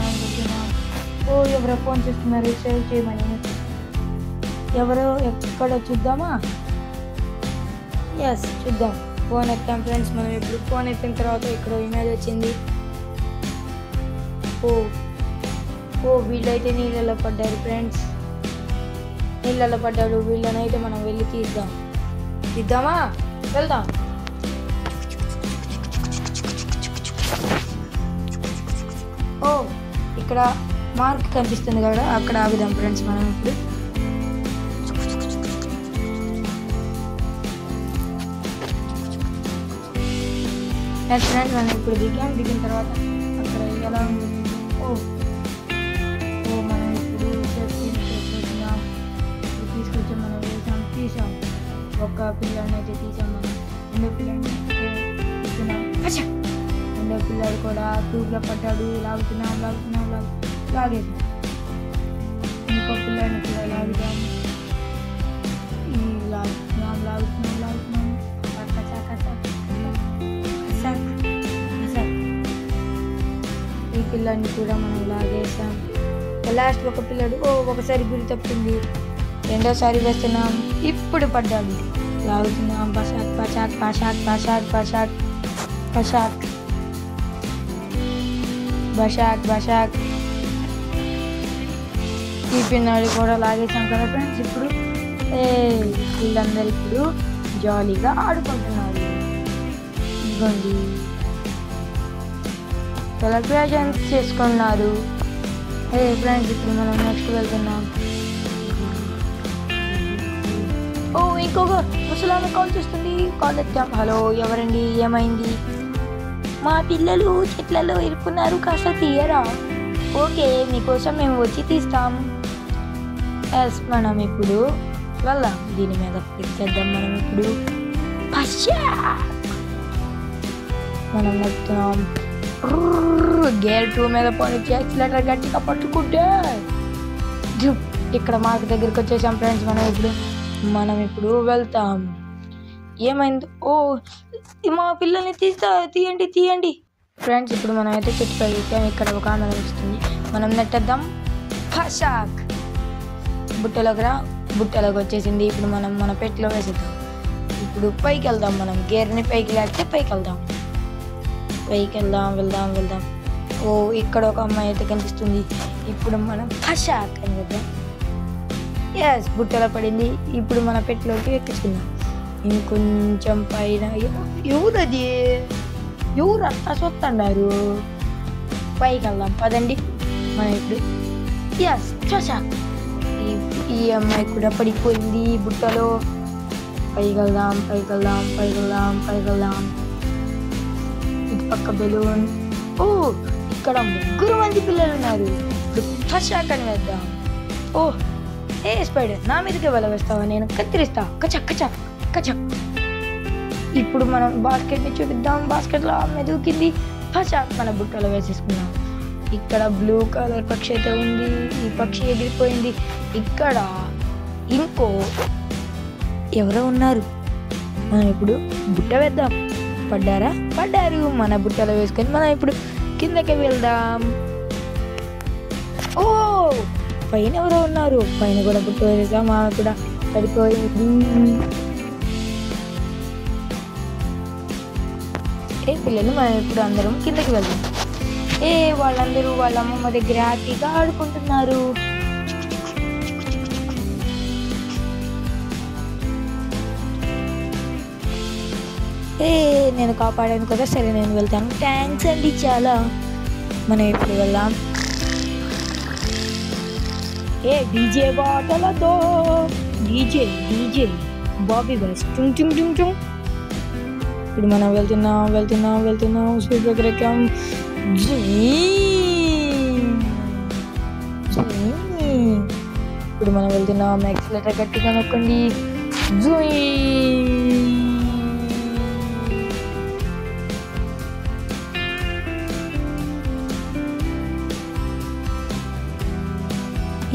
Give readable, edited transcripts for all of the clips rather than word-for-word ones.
వెళ్తున్నాం. ఓ ఎవరో ఫోన్ చేస్తున్నారు, సేవ్ చేయమని. ఎవరో ఎక్కడో చూద్దామా? ఎస్ చూద్దాం. ఫోన్ ఎత్తాం ఫ్రెండ్స్. మనం ఇప్పుడు ఫోన్ ఎత్తిన తర్వాత ఇక్కడ ఇమేజ్ వచ్చింది. ఓ ఓ వీళ్ళైతే నీళ్ళలో పడ్డారు ఫ్రెండ్స్, నీళ్ళలో పడ్డారు. వీళ్ళనైతే మనం వెళ్ళి తీద్దామా? వెళ్దాం. ఓ ఇక్కడ మార్క్ కనిపిస్తుంది కదా, అక్కడ ఆగుదాం ఫ్రెండ్స్. మనం ఇప్పుడు ఫ్రెండ్స్ మనం ఇప్పుడు దిగిన తర్వాత అక్కడ ఎలా ఉంది? ఓ మనం ఇప్పుడు తీసుకొచ్చాం. మనం తీసాం. ఒక పిల్లని అయితే తీసాం. మనం రెండో పిల్లని తీసుకున్నాం. రెండో పిల్లాడు కూడా ట్యూబ్లో పడ్డాడు. లాగేసాం. ఇంకో పిల్లని కూడా లాగుతాం. లాగుతున్నాం. ఈ పిల్లాన్ని కూడా మనం లాగేసాం. లాస్ట్ ఒక పిల్లాడు ఒకసారి గురి తప్పింది, రెండోసారి వేస్తున్నాం. ఇప్పుడు పడ్డాడు. లాగుతున్నాం. బషాక్. ఈ పిల్లాడు కూడా లాగేసాం కదా ఫ్రెండ్స్. ఇప్పుడు వీళ్ళందరూ ఇప్పుడు జాలీగా ఆడుకుంటున్నారు. ఇదిగోండి, సెలబ్రేషన్స్ చేసుకున్నారు. ఫ్రెండ్స్ ఇప్పుడు మనం నెక్స్ట్ వెళ్తున్నాం. ఇంకొక ముసలామె కాల్ చేస్తుంది. కాల్ ఎత్తాం. హలో ఎవరండి? ఏమైంది? మా పిల్లలు చెట్లలో ఇరుక్కున్నారు, కాస్త తీయరా? ఓకే, మీకోసం మేము వచ్చి తీస్తాం. ఎస్ మనం ఇప్పుడు వెళ్దాం. దీని మీద ఎక్కేద్దాం. మనం ఇప్పుడు మనం నడుపుతున్నాం. గేర్ 2 మీద పోనీ యాక్సిలేటర్ గట్టిగా పట్టుకుంటే ఇక్కడ మార్క్ దగ్గరికి వచ్చేసాం ఫ్రెండ్స్. మనం ఇప్పుడు వెళ్తాం. ఏమైంది? మా పిల్లల్ని తీయండి ఫ్రెండ్స్. ఇప్పుడు మనం అయితే చెట్టు పైకి ఇక్కడ ఒక ఆమె కనిపిస్తుంది. మనం నెట్టేద్దాం. ఫషాక్ బుట్టలోకి వచ్చేసింది. ఇప్పుడు మనం మన పెట్టిలో వేసేద్దాం. ఇప్పుడు పైకి వెళ్దాం. మనం గేర్ని పైకి లేకపోతే పైకి వెళ్దాం. వెళ్దాం. ఇక్కడ ఒక అమ్మాయి అయితే కనిపిస్తుంది. ఇప్పుడు మనం ఫషాక్ అని వెళ్దాం. ఎస్ బుట్టలో పడింది. ఇప్పుడు మన పెట్టిలోకి ఎక్కించుకుందాం. ఇంకొంచెం పైన ఎవరు అంతా చూస్తున్నారు? పైకి వెళ్దాం పదండి. మనం ఇప్పుడు ఎస్ ఫషాక్. ఈ అమ్మాయి కూడా పడిపోయింది బుట్టలో. పైకి వెళ్దాం. ఇటు పక్క బెలూన్. ఇక్కడ 3 మంది పిల్లలు ఉన్నారు. ఇప్పుడు ఫషాక్ అని వేద్దాం. స్పైడర్ నా మీదకే వెళ్ళ వేస్తావా? నేను కత్తిరిస్తా. కచక్. ఇప్పుడు మనం బాస్కెట్ని చూపిద్దాం. బాస్కెట్లో ఆమె దూకింది. ఫషాక్ మన బుట్టలో వేసేసుకున్నాం. ఇక్కడ బ్లూ కలర్ పక్షి అయితే ఉంది. ఈ పక్షి ఎగిరిపోయింది. ఇక్కడ ఇంకో ఎవరో ఉన్నారు. మనం ఇప్పుడు బుట్ట వేద్దాం. పడ్డారు. మన బుట్టలో వేసుకొని మనం ఇప్పుడు కిందకి వెళ్దాం. పైన ఎవరో ఉన్నారు. పైన కూడా బుట్ట వేసాం. ఆమె కూడా పడిపోయింది. పిల్లలు మనం ఇప్పుడు అందరం కిందకి వెళ్దాం. వాళ్ళందరూ వాళ్ళ అమ్మమ్మ దగ్గర హ్యాపీగా ఆడుకుంటున్నారు. నేను కాపాడాను కదా, సరే నేను వెళ్తాను. థ్యాంక్స్ అండి చాలా. మనం ఇప్పుడు వెళ్దాం. డీజే బాటలతో డీజే బాబీ బస్ టుంగ్. ఇప్పుడు మనం వెళ్తున్నాం. స్పీడ్ బ్రేకర్ ఎక్కాం. ఇప్పుడు మనం వెళ్తున్నాం. యాక్సిలేటర్ గట్టిగా నొక్కండి.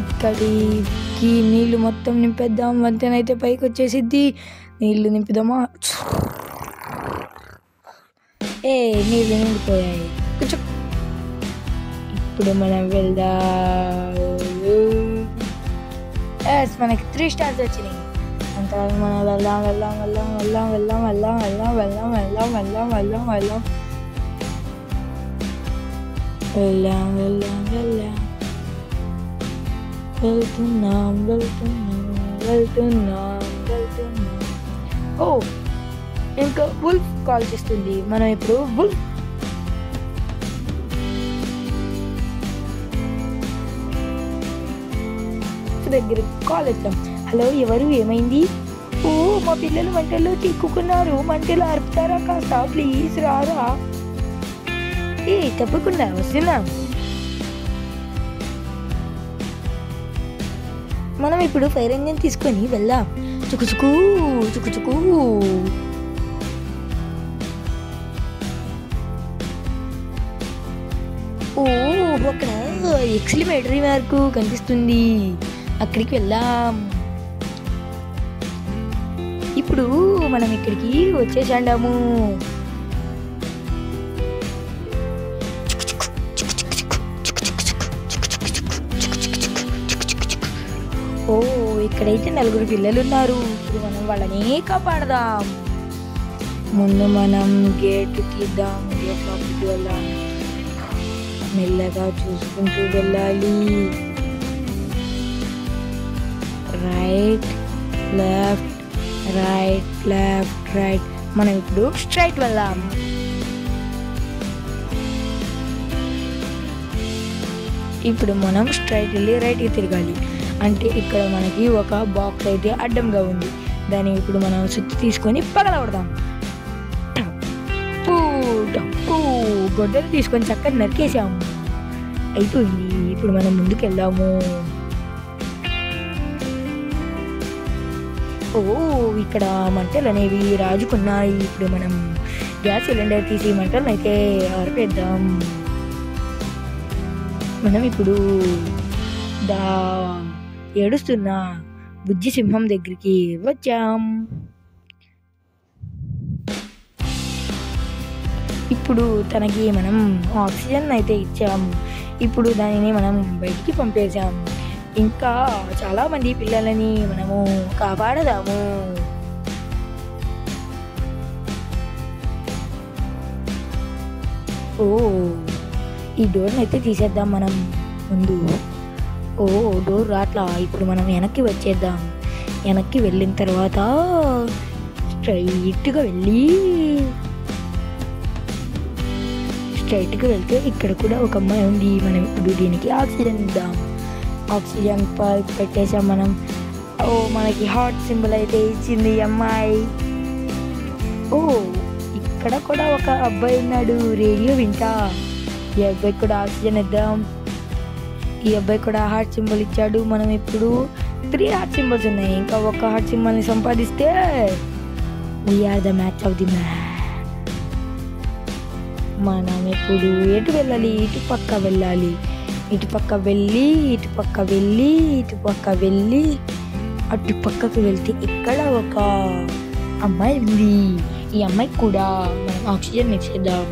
ఇక్కడికి నీళ్లు మొత్తం నింపేద్దాం. వంతెనైతే పైకి వచ్చేసిద్ది. నీళ్లు నింపుదామా? నీళ్లు నిండిపోయాయి. ఇప్పుడు మనం వెళ్దాం. మనకి 3 స్టార్స్ వచ్చినాయి. అంత మనం వెళ్దాం వెళ్దాం వెళ్దాం వెళ్దాం వెళ్దాం వెళ్దాం వెళ్దాం వెళ్దాం వెళ్దాం వెళ్దాం వెళ్దాం వెళ్దాం వెళ్ళాం వెళ్ళాం వెళ్ళాం వెళ్తున్నాం వెళ్తున్నాం వెళ్తున్నాం వెళ్తున్నాం. ఓ ఇంకా వుల్ఫ్ కాల్ చేస్తుంది. మనం ఇప్పుడు వుల్ఫ్ దగ్గర కాల్ ఇద్దాం. హలో, ఎవరు, ఏమైంది? ఓ మా పిల్లలు మంటల్లో చిక్కుకున్నారు, మంటలు ఆర్పుతారా కాస్త, ప్లీజ్ రారా. తప్పకుండా వస్తున్నా. మనం ఇప్పుడు ఫైర్ ఇంజిన్ తీసుకొని వెళ్దాం. చుకుచుకు చుకుచుకు. ఓ అక్కడ ఎక్స్లిమేటరీ మార్కు కనిపిస్తుంది, అక్కడికి వెళ్దాం. ఇప్పుడు మనం ఇక్కడికి వచ్చేసాము. ఓ ఇక్కడైతే 4 పిల్లలు ఉన్నారు. ఇప్పుడు మనం వాళ్ళని కాపాడదాం. ముందు మనం గేట్ తీద్దాం. గేట్ లోపలికి వెళ్దాం. మెల్లగా చూసుకుంటూ వెళ్ళాలి. Right left right left right. మనం ఇప్పుడు స్ట్రైట్ వెళ్దాం. ఇప్పుడు మనం స్ట్రైట్ వెళ్ళి రైట్కి తిరగాలి. అంటే ఇక్కడ మనకి ఒక బాక్స్ అయితే అడ్డంగా ఉంది, దాన్ని ఇప్పుడు మనం సుత్తి తీసుకొని పగలగొడదాం. గొడ్డలు తీసుకొని చక్కగా నరికేసాము, అయిపోయింది. ఇప్పుడు మనం ముందుకు వెళ్దాము. ఓ ఇక్కడ మంటలు అనేవి రాజుకున్నాయి. ఇప్పుడు మనం గ్యాస్ సిలిండర్ తీసి మంటలను అయితే ఆర్పేద్దాం. మనం ఇప్పుడు ఏడుస్తున్న బుజ్జి సింహం దగ్గరికి వచ్చాం. ఇప్పుడు తనకి మనం ఆక్సిజన్ అయితే ఇచ్చాం. ఇప్పుడు దానిని మనం బయటికి పంపేశాం. ఇంకా చాలామంది పిల్లలని మనము కాపాడదాము. ఓ ఈ డోర్ని అయితే తీసేద్దాం మనం ముందు. ఓ డోర్ రాట్లా. ఇప్పుడు మనం వెనక్కి వచ్చేద్దాం. వెనక్కి వెళ్ళిన తర్వాత స్ట్రైట్గా వెళ్తే ఇక్కడ కూడా ఒక అమ్మాయి ఉంది. మనం ఇప్పుడు దీనికి ఆక్సిజన్ ఇద్దాం. ఆక్సిజన్ పెట్టేసాం మనం. ఓ మనకి హార్ట్ సింబల్ అయితే ఇచ్చింది ఈ అమ్మాయి. ఓ ఇక్కడ కూడా ఒక అబ్బాయి ఉన్నాడు, రేడియో వింటా. ఈ అబ్బాయి కూడా ఆక్సిజన్ ఇద్దాం. ఈ అబ్బాయి కూడా హార్ట్ సింబల్ ఇచ్చాడు. మనం ఇప్పుడు 3 హార్ట్ సింబల్స్ ఉన్నాయి. ఇంకా ఒక హార్ట్ సింబల్ని సంపాదిస్తే we are the match of the match. మనం ఇప్పుడు ఎటు వెళ్ళాలి? ఇటుపక్క వెళ్ళాలి. ఇటుపక్క వెళ్ళి అటు పక్కకు వెళ్తే ఇక్కడ ఒక అమ్మాయి ఉంది. ఈ అమ్మాయికి కూడా మనం ఆక్సిజన్ ఇచ్చేద్దాం.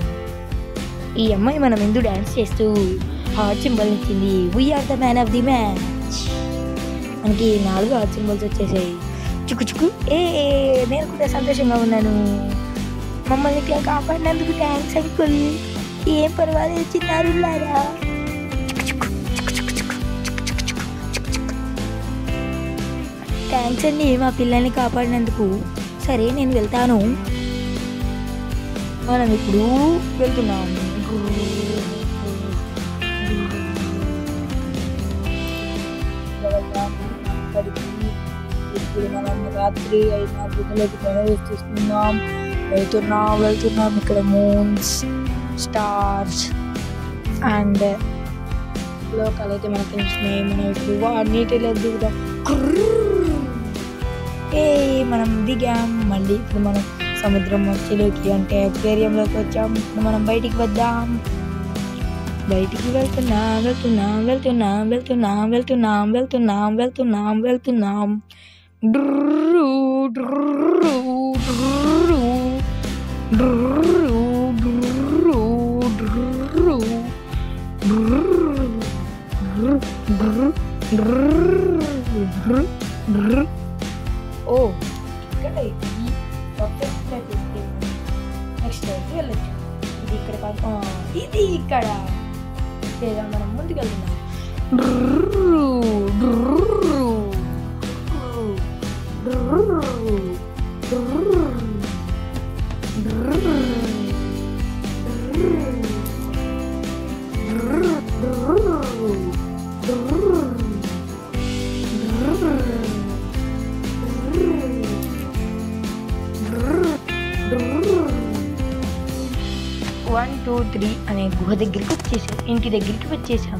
ఈ అమ్మాయి మన ముందు డాన్స్ చేస్తూ హార్ట్ సింబల్ ఇచ్చింది. We are the man of the match. మనకి 4 హార్ట్ సింబల్స్ వచ్చేసాయి. చుక్కు నేను కూడా సంతోషంగా ఉన్నాను. మమ్మల్ని కాపాడినందుకు థ్యాంక్స్ అంకుల్. ఏం పర్వాలేదు చిన్నారులారా. థ్యాంక్స్ అండి మా పిల్లల్ని కాపాడినందుకు. సరే నేను వెళ్తాను. మనం ఇప్పుడు వెళ్తున్నాం. ఇప్పుడు మనం రాత్రి అయినా గుడ్డలోకి ప్రవేశిస్తున్నాం. వెళ్తున్నాం. ఇక్కడ మూన్స్, స్టార్స్ అండ్ లోకాలు అయితే మనకు తెలిసినాయి. మనం ఇప్పుడు నీటిలో దిగుదాం. మనం దిగాం. మళ్ళీ ఇప్పుడు మనం సముద్రం మధ్యలోకి అంటే అక్వేరియంలోకి వచ్చాం. ఇప్పుడు మనం బయటికి వద్దాం. బయటికి వెళ్తున్నాం. ఓ ఇక్కడ ఈ పర్ఫెక్ట్ నెక్స్ట్ వెళ్ళచ్చు. ఇది ఇక్కడ కాదు, ఇది ఇక్కడ లేదా మనం ముందుకు వెళ్తున్నాం. వన్ టూ త్రీ అనే గుహ దగ్గరికి వచ్చేసాం, ఇంటి దగ్గరికి వచ్చేసాం.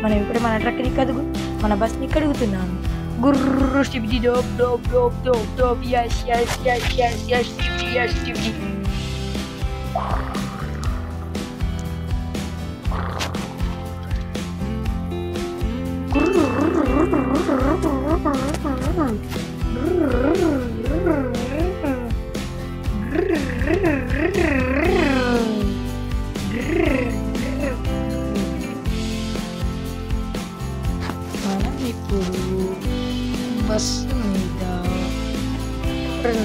మనం ఇప్పుడు మన ట్రక్ని కదుగు, మన బస్ని కడుగుతున్నాను. గుర్రు skibidi dop dop dop dop dop yes yes yes yes yes skibidi yes skibidi. మనం ఇప్పుడు బస్సు మీద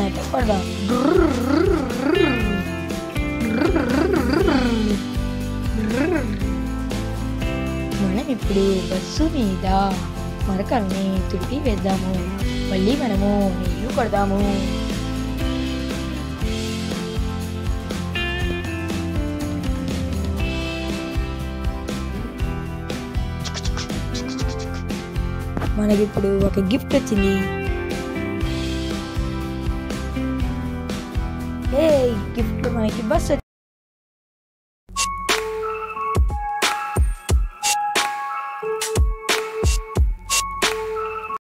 అయితే పడదాం. మనం ఇప్పుడు బస్సు మీద మరకల్ని తుడిపి వేద్దాము. మళ్ళీ మనము నీళ్లు కొడదాము. మనకి ఇప్పుడు ఒక గిఫ్ట్ వచ్చింది. గిఫ్ట్ మనకి బస్